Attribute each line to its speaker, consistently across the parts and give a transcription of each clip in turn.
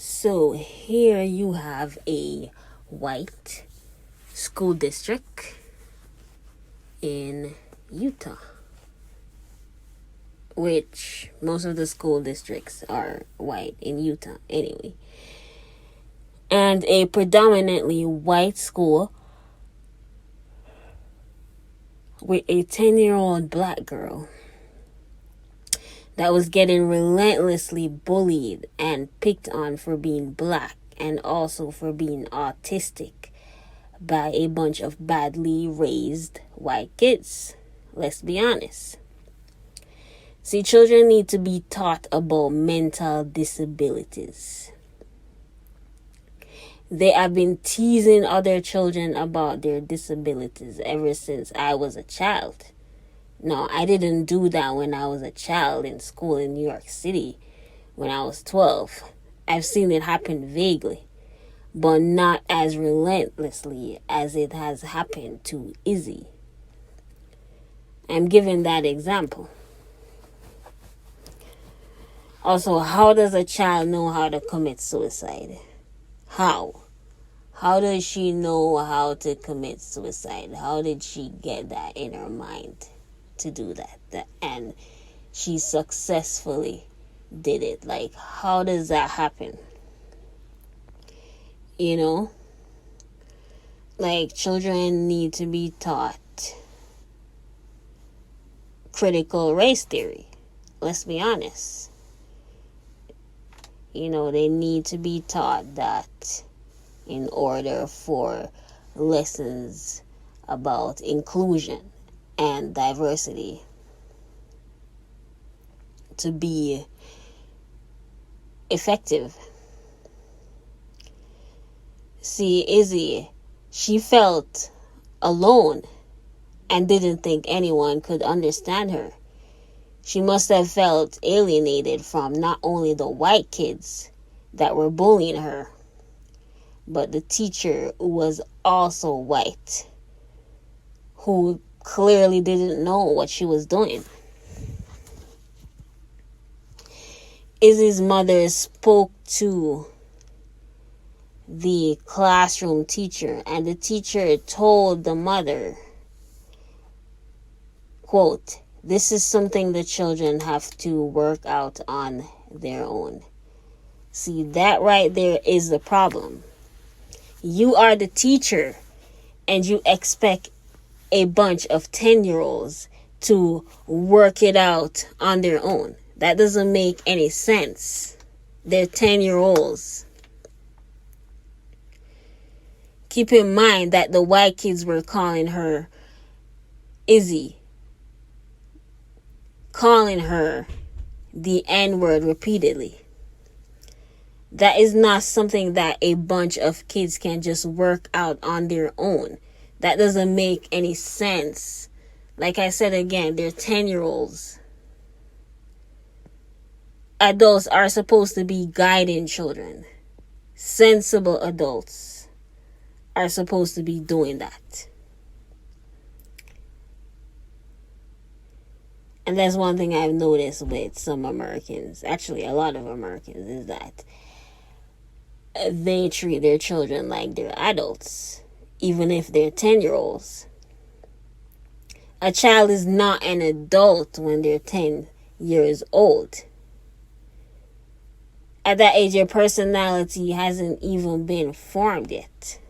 Speaker 1: So here you have a white school district in Utah, which most of the school districts are white in Utah anyway. And a predominantly white school with a 10-year-old black girl that was getting relentlessly bullied and picked on for being black and also for being autistic by a bunch of badly raised white kids. Let's be honest. See, children need to be taught about mental disabilities. They have been teasing other children about their disabilities ever since I was a child. No, I didn't do that when I was a child in school in New York City when I was 12. I've seen it happen vaguely, but not as relentlessly as it has happened to Izzy. I'm giving that example. Also, how does a child know how to commit suicide? How? How does she know how to commit suicide? How did she get that in her mind to do that? And she successfully did it. Like, how does that happen? You know? Like, children need to be taught critical race theory. Let's be honest. You know, they need to be taught that in order for lessons about inclusion and diversity to be effective. See, Izzy, she felt alone and didn't think anyone could understand her. She must have felt alienated from not only the white kids that were bullying her, but the teacher who was also white, who clearly didn't know what she was doing. Izzy's mother spoke to the classroom teacher, and the teacher told the mother, quote, "This is something the children have to work out on their own." See, that right there is the problem. You are the teacher and you expect a bunch of 10-year-olds to work it out on their own. That doesn't make any sense. They're 10-year-olds. Keep in mind that the white kids were calling her Izzy, calling her the N-word repeatedly. That is not something that a bunch of kids can just work out on their own. That doesn't make any sense. Like I said again, they're 10-year-olds. Adults are supposed to be guiding children. Sensible adults are supposed to be doing that. And that's one thing I've noticed with some Americans, actually a lot of Americans, is that they treat their children like they're adults, even if they're 10-year-olds. A child is not an adult when they're 10 years old. At that age, your personality hasn't even been formed yet.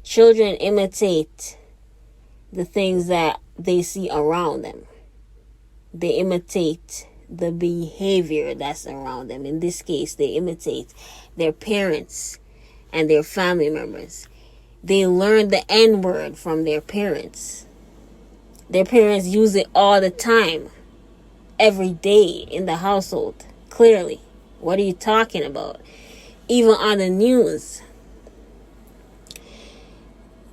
Speaker 1: Children imitate the things that they see around them. They imitate the behavior that's around them. In this case, they imitate their parents and their family members. They learn the N-word from their parents. Their parents use it all the time, every day in the household. Clearly, what are you talking about? Even on the news,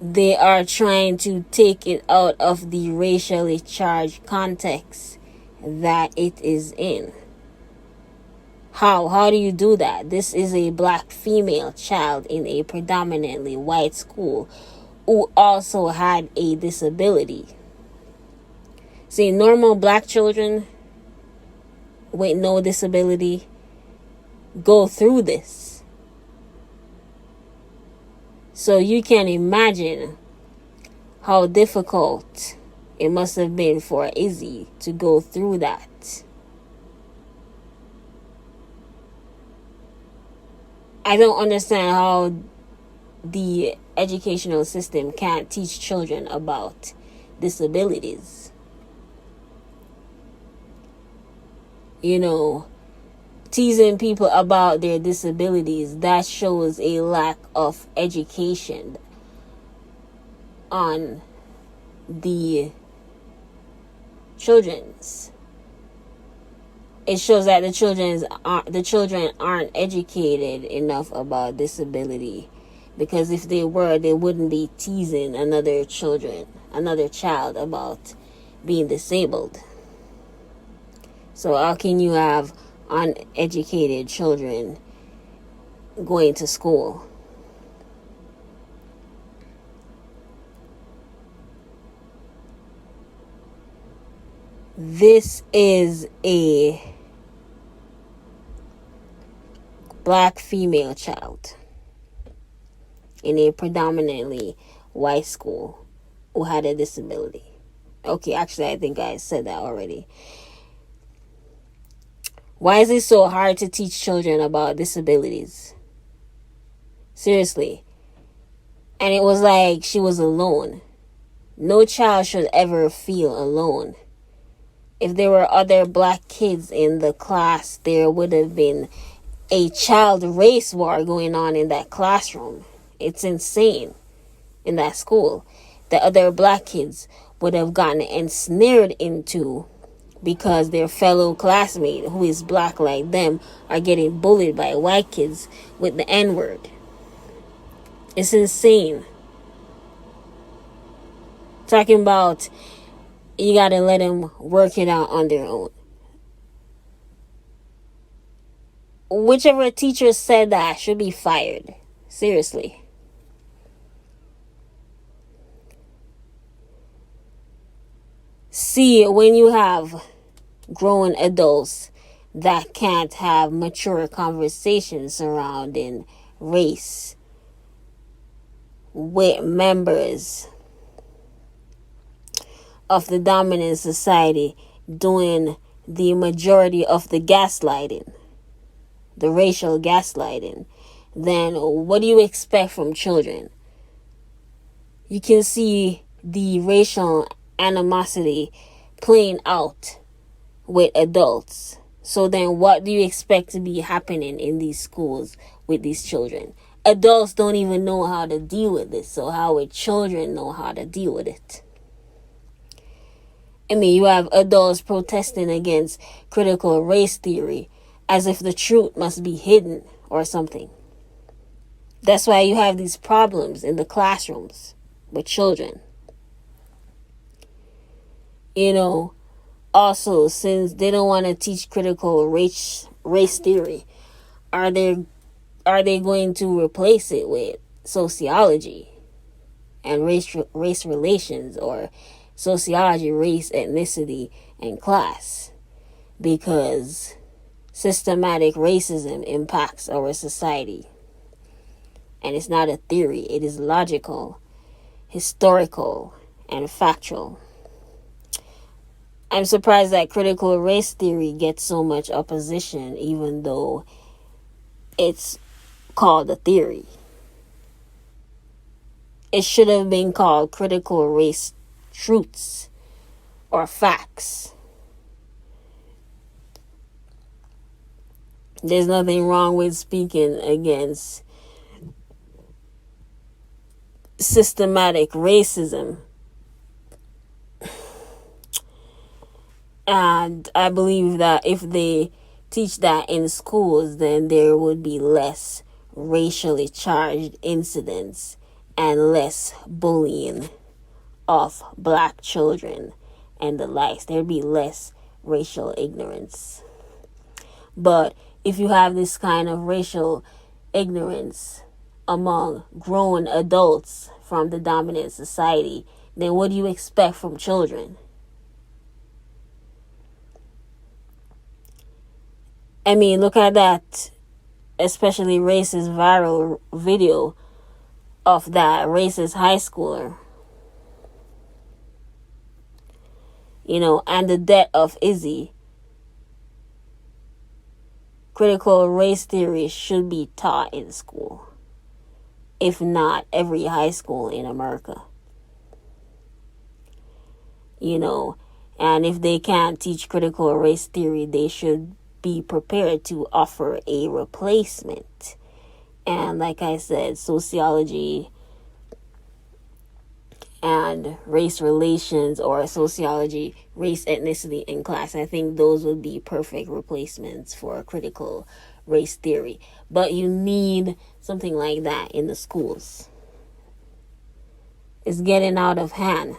Speaker 1: they are trying to take it out of the racially charged context that it is in. How do you do that? This is a black female child in a predominantly white school who also had a disability. See, normal black children with no disability, go through this. So you can imagine how difficult it must have been for Izzy to go through that. I don't understand how the educational system can't teach children about disabilities. You know, teasing people about their disabilities, that shows a lack of education on the children's. It shows that the children aren't educated enough about disability, because if they were, they wouldn't be teasing another child about being disabled. So how can you have uneducated children going to school? This is a black female child in a predominantly white school who had a disability. Okay, actually, I think I said that already. Why is it so hard to teach children about disabilities? Seriously. And it was like she was alone. No child should ever feel alone. If there were other black kids in the class, there would have been a child race war going on in that classroom. It's insane. In that school, the other black kids would have gotten ensnared into because their fellow classmate who is black like them are getting bullied by white kids with the N-word. It's insane. Talking about you gotta let them work it out on their own. Whichever teacher said that should be fired. Seriously. See, when you have grown adults that can't have mature conversations surrounding race with members of the dominant society doing the majority of the gaslighting, the racial gaslighting, then what do you expect from children? You can see the racial animosity playing out with adults. So then what do you expect to be happening in these schools with these children? Adults don't even know how to deal with this, so how would children know how to deal with it? I mean, you have adults protesting against critical race theory as if the truth must be hidden or something. That's why you have these problems in the classrooms with children. You know, also, since they don't want to teach critical race theory, are they going to replace it with sociology and race relations, or sociology, race, ethnicity, and class? Because systematic racism impacts our society. And it's not a theory, it is logical, historical, and factual. I'm surprised that critical race theory gets so much opposition, even though it's called a theory. It should have been called critical race truths or facts. There's nothing wrong with speaking against systematic racism. And I believe that if they teach that in schools, then there would be less racially charged incidents and less bullying of black children and the likes. There'd be less racial ignorance. But if you have this kind of racial ignorance among grown adults from the dominant society, then what do you expect from children? I mean, look at that especially racist viral video of that racist high schooler, and the death of Izzy. Critical race theory should be taught in school, if not every high school in America. And if they can't teach critical race theory, they should be prepared to offer a replacement. And like I said, sociology and race relations, or sociology, race, ethnicity in class. I think those would be perfect replacements for critical race theory. But you need something like that in the schools. It's getting out of hand.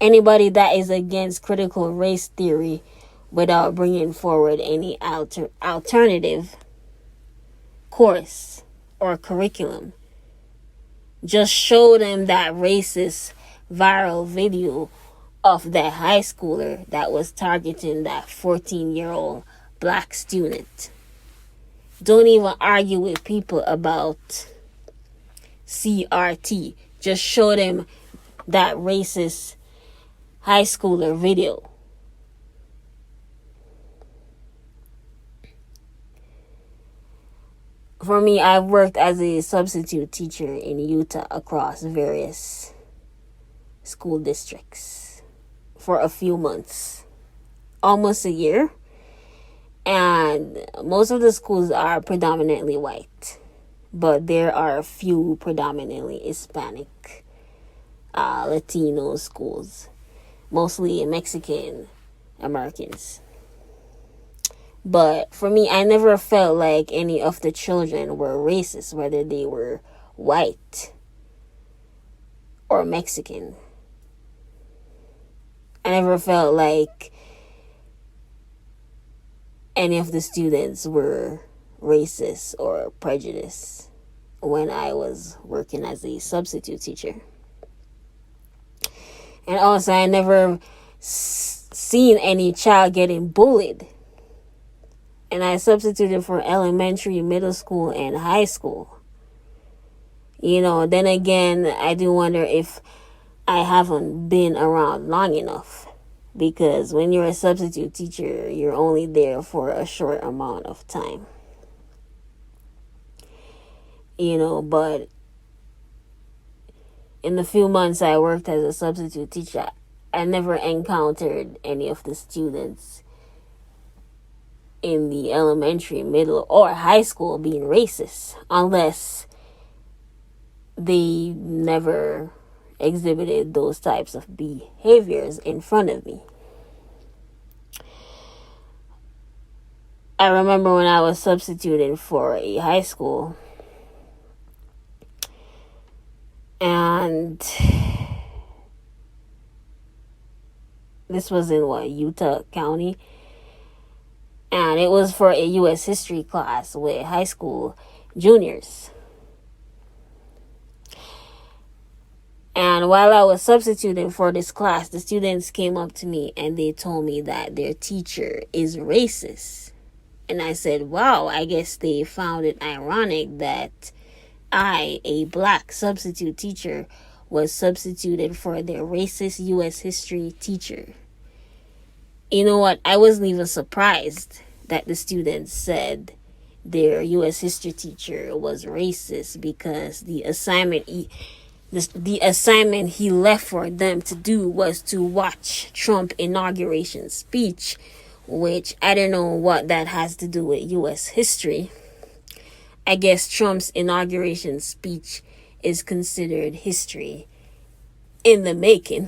Speaker 1: Anybody that is against critical race theory without bringing forward any alternative course or curriculum, just show them that racist viral video of that high schooler that was targeting that 14-year-old black student. Don't even argue with people about CRT. Just show them that racist high schooler video. For me, I've worked as a substitute teacher in Utah across various school districts for a few months, almost a year. And most of the schools are predominantly white, but there are a few predominantly Hispanic, Latino schools, mostly Mexican Americans. But for me, I never felt like any of the children were racist, whether they were white or Mexican. I never felt like any of the students were racist or prejudiced when I was working as a substitute teacher. And also, I never seen any child getting bullied. And I substituted for elementary, middle school, and high school. Then again, I do wonder if I haven't been around long enough. Because when you're a substitute teacher, you're only there for a short amount of time. But in the few months I worked as a substitute teacher, I never encountered any of the students in the elementary, middle, or high school being racist, unless they never exhibited those types of behaviors in front of me. I remember when I was substituting for a high school, and this was in Utah County. And it was for a U.S. history class with high school juniors. And while I was substituting for this class, the students came up to me and they told me that their teacher is racist. And I said, wow, I guess they found it ironic that I, a black substitute teacher, was substituted for their racist U.S. history teacher. You know what? I wasn't even surprised that the students said their U.S. history teacher was racist, because the assignment he left for them to do was to watch Trump inauguration speech, which I don't know what that has to do with U.S. history. I guess Trump's inauguration speech is considered history in the making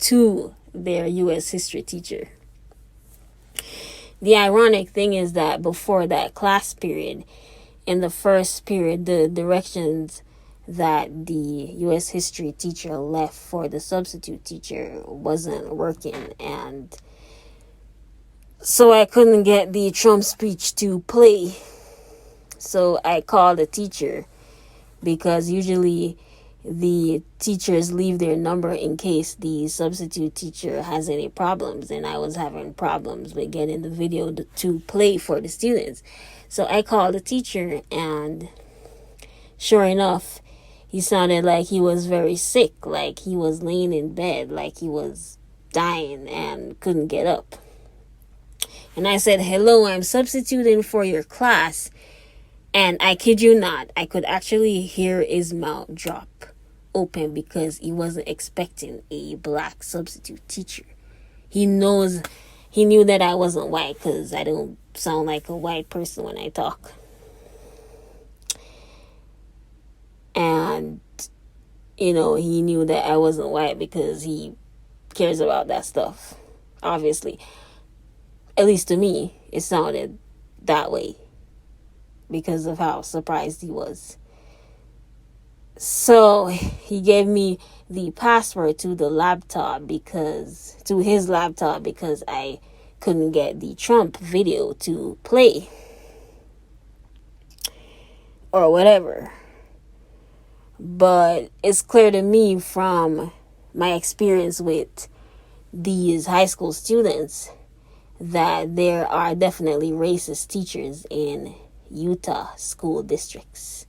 Speaker 1: to their U.S. history teacher. The ironic thing is that before that class period, in the first period, the directions that the U.S. history teacher left for the substitute teacher wasn't working, and so I couldn't get the Trump speech to play. So I called the teacher, because usually the teachers leave their number in case the substitute teacher has any problems, and I was having problems with getting the video to play for the students. So I called the teacher, and sure enough, he sounded like he was very sick, like he was laying in bed, like he was dying and couldn't get up. And I said, "Hello, I'm substituting for your class." And I kid you not, I could actually hear his mouth drop open because he wasn't expecting a black substitute teacher. He knew that I wasn't white because I don't sound like a white person when I talk. And, he knew that I wasn't white because he cares about that stuff. Obviously. At least to me, it sounded that way because of how surprised he was. So he gave me the password to his laptop because I couldn't get the Trump video to play or whatever. But it's clear to me from my experience with these high school students that there are definitely racist teachers in Utah school districts.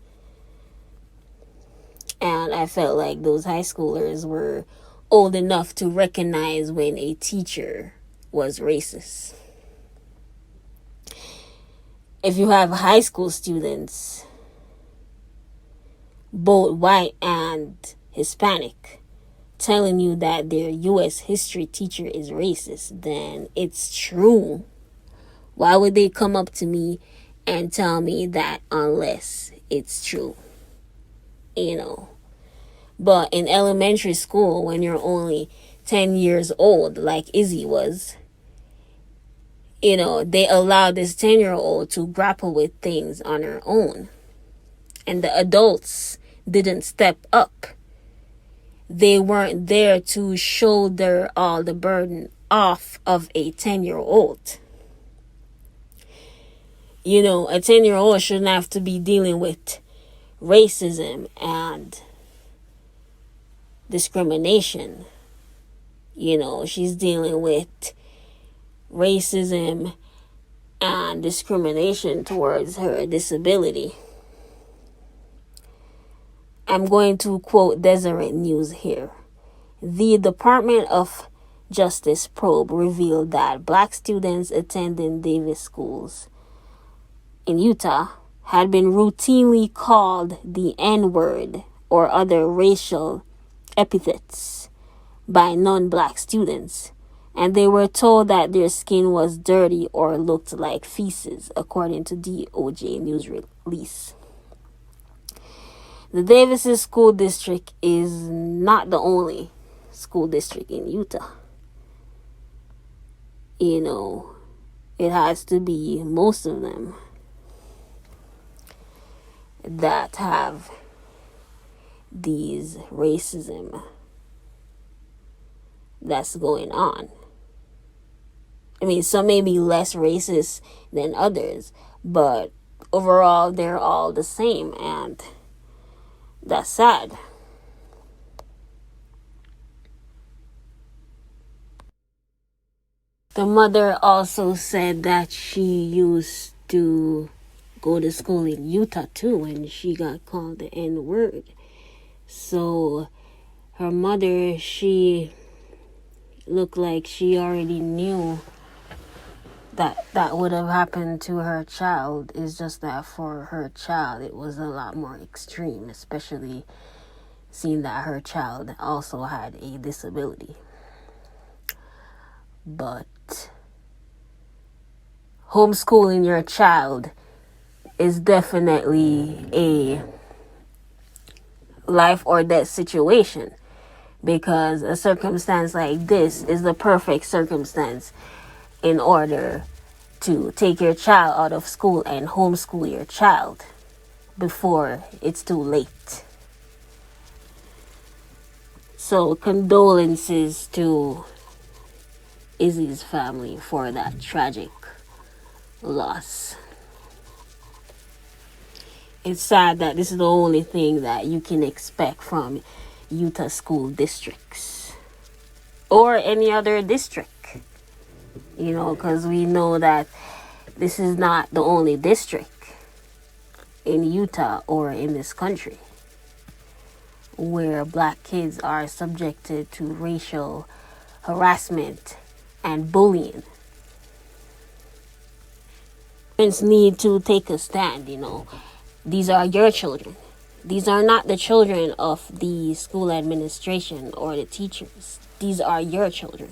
Speaker 1: And I felt like those high schoolers were old enough to recognize when a teacher was racist. If you have high school students, both white and Hispanic, telling you that their U.S. history teacher is racist, then it's true. Why would they come up to me and tell me that unless it's true? But in elementary school, when you're only 10 years old, like Izzy was, they allowed this 10-year-old to grapple with things on her own. And the adults didn't step up. They weren't there to shoulder all the burden off of a 10-year-old. A 10-year-old shouldn't have to be dealing with racism and discrimination. She's dealing with racism and discrimination towards her disability. I'm going to quote Deseret News here. The Department of Justice probe revealed that black students attending Davis schools in Utah had been routinely called the N-word or other racial epithets by non-black students, and they were told that their skin was dirty or looked like feces, according to DOJ news release. The Davis school district is not the only school district in Utah. It has to be most of them that have these racism that's going on. Some may be less racist than others, but overall they're all the same, and that's sad. The mother also said that she used to go to school in Utah too when she got called the N-word. So her mother, she looked like she already knew that would have happened to her child. It's just that for her child it was a lot more extreme, especially seeing that her child also had a disability. But homeschooling your child is definitely a life or death situation, because a circumstance like this is the perfect circumstance in order to take your child out of school and homeschool your child before it's too late. So condolences to Izzy's family for that tragic loss. It's sad that this is the only thing that you can expect from Utah school districts or any other district, because we know that this is not the only district in Utah or in this country where black kids are subjected to racial harassment and bullying. Parents need to take a stand. These are your children. These are not the children of the school administration or the teachers. These are your children.